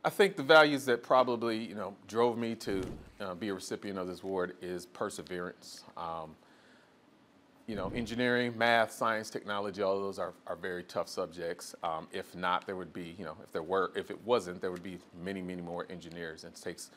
I think the values that probably, drove me to be a recipient of this award is perseverance. Engineering, math, science, technology, all of those are very tough subjects. If not, there would be, if it wasn't, there would be many, many more engineers. And it takes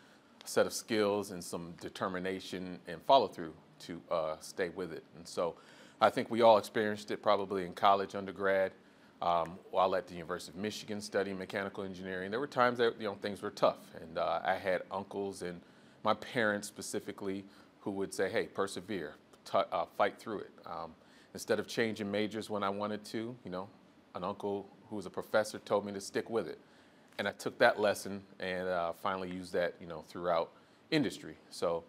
a set of skills and some determination and follow through to stay with it. And so I think we all experienced it probably in college, undergrad, while at the University of Michigan studying mechanical engineering. There were times that, things were tough. And I had uncles and my parents specifically who would say, hey, persevere. Fight through it. Instead of changing majors when I wanted to, an uncle who was a professor told me to stick with it. And I took that lesson and finally used that, throughout industry. So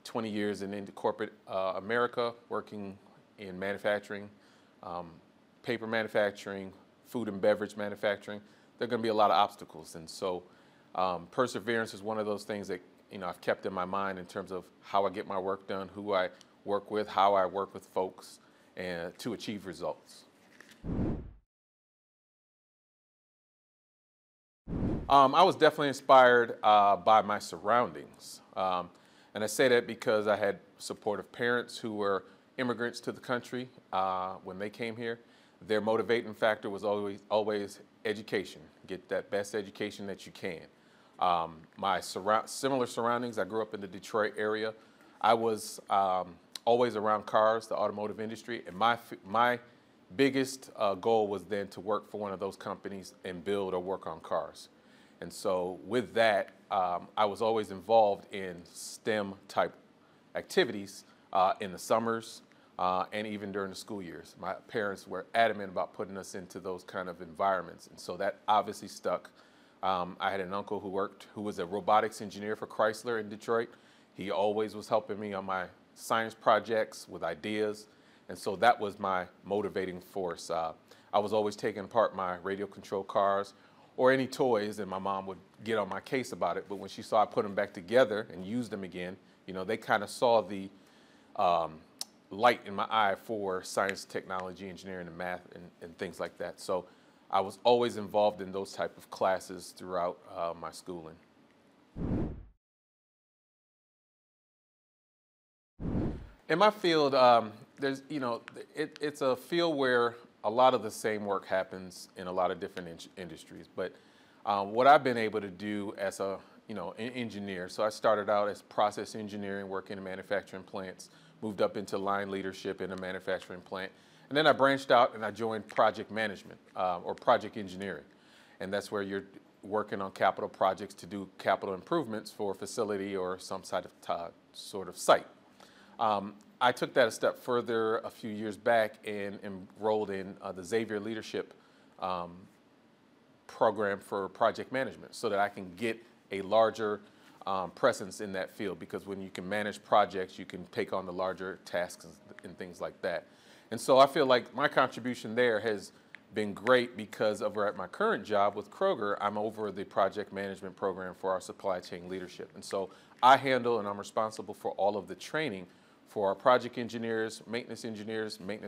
20 years in corporate America, working in manufacturing, paper manufacturing, food and beverage manufacturing. There are going to be a lot of obstacles. And so perseverance is one of those things that, I've kept in my mind in terms of how I get my work done, who I work with, how I work with folks, and to achieve results. I was definitely inspired by my surroundings. And I say that because I had supportive parents who were immigrants to the country when they came here. Their motivating factor was always education. Get that best education that you can. My similar surroundings, I grew up in the Detroit area. I was always around cars, the automotive industry, and my biggest goal was then to work for one of those companies and build or work on cars. And so with that, I was always involved in STEM type activities in the summers and even during the school years. My parents were adamant about putting us into those kind of environments, and so that obviously stuck. I had an uncle who was a robotics engineer for Chrysler in Detroit. He always was helping me on my science projects with ideas, and so that was my motivating force. I was always taking apart my radio control cars or any toys, and my mom would get on my case about it, but when she saw I put them back together and used them again, they kind of saw the light in my eye for science, technology, engineering, and math, and things like that. So I was always involved in those type of classes throughout my schooling. In my field, it's a field where a lot of the same work happens in a lot of different industries. But what I've been able to do as an engineer, so I started out as process engineering, working in manufacturing plants, moved up into line leadership in a manufacturing plant, and then I branched out and I joined project management or project engineering, and that's where you're working on capital projects to do capital improvements for a facility or some sort of site. I took that a step further a few years back and enrolled in the Xavier Leadership program for project management so that I can get a larger presence in that field, because when you can manage projects, you can take on the larger tasks and things like that. And so I feel like my contribution there has been great because over at my current job with Kroger, I'm over the project management program for our supply chain leadership. And so I handle and I'm responsible for all of the training for our project engineers, maintenance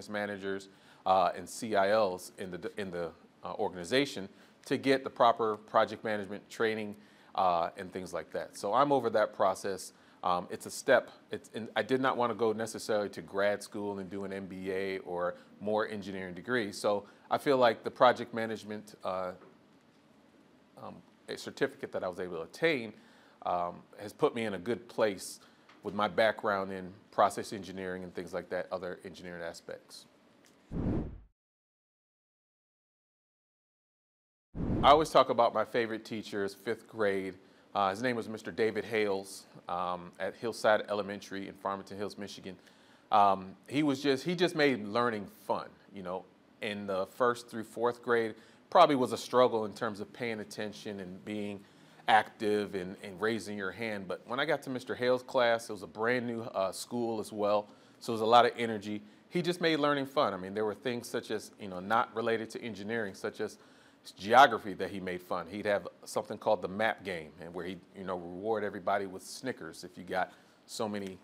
managers, and CILs in the organization to get the proper project management training and things like that. So I'm over that process. It's a step. I did not want to go necessarily to grad school and do an MBA or more engineering degree. So I feel like the project management a certificate that I was able to attain has put me in a good place with my background in process engineering and things like that, other engineering aspects. I always talk about my favorite teachers, 5th grade. His name was Mr. David Hales at Hillside Elementary in Farmington Hills, Michigan. He just made learning fun. In the 1st through 4th grade, probably was a struggle in terms of paying attention and being active and raising your hand. But when I got to Mr. Hale's class, it was a brand new school as well, so it was a lot of energy. He just made learning fun. I mean, there were things such as, not related to engineering, such as geography that he made fun. He'd have something called the map game, and where he'd reward everybody with Snickers if you got so many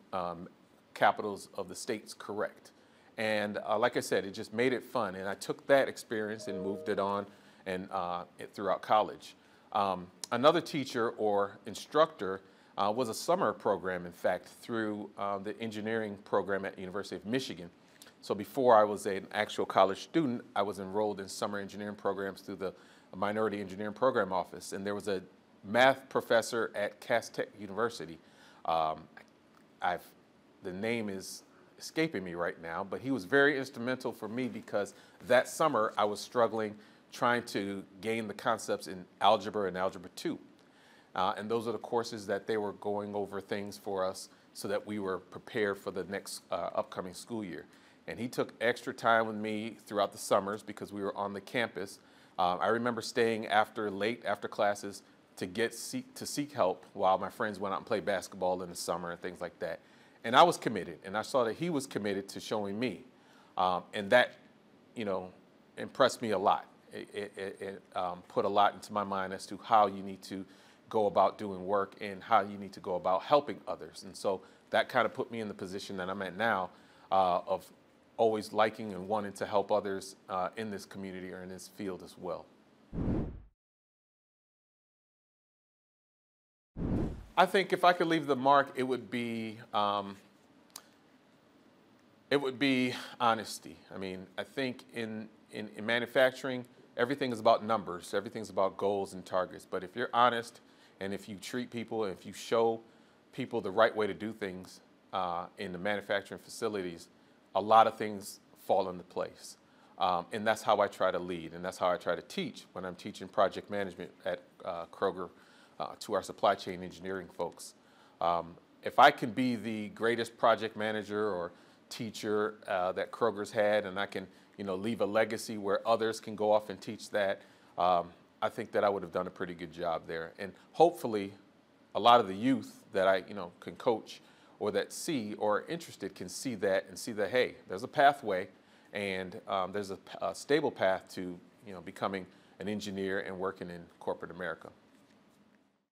capitals of the states correct. And like I said, it just made it fun. And I took that experience and moved it on and throughout college. Another teacher or instructor was a summer program, in fact, through the engineering program at the University of Michigan. So before I was an actual college student, I was enrolled in summer engineering programs through the Minority Engineering Program Office. And there was a math professor at Cass Tech University. The name is escaping me right now, but he was very instrumental for me because that summer I was struggling trying to gain the concepts in algebra and algebra 2. And those are the courses that they were going over things for us so that we were prepared for the next upcoming school year. And he took extra time with me throughout the summers because we were on the campus. I remember staying late after classes to seek help while my friends went out and played basketball in the summer and things like that. And I was committed, and I saw that he was committed to showing me. And that, impressed me a lot. It put a lot into my mind as to how you need to go about doing work and how you need to go about helping others. And so that kind of put me in the position that I'm at now of always liking and wanting to help others in this community or in this field as well. I think if I could leave the mark, it would be honesty. I mean, I think in manufacturing, everything is about numbers, everything's about goals and targets. But if you're honest and if you treat people and if you show people the right way to do things in the manufacturing facilities, a lot of things fall into place. And that's how I try to lead, and that's how I try to teach when I'm teaching project management at Kroger to our supply chain engineering folks. If I can be the greatest project manager or teacher that Kroger's had, and I can leave a legacy where others can go off and teach that, I think that I would have done a pretty good job there. And hopefully a lot of the youth that I can coach or that see or are interested can see that and see that, hey, there's a pathway and there's a stable path to becoming an engineer and working in corporate America.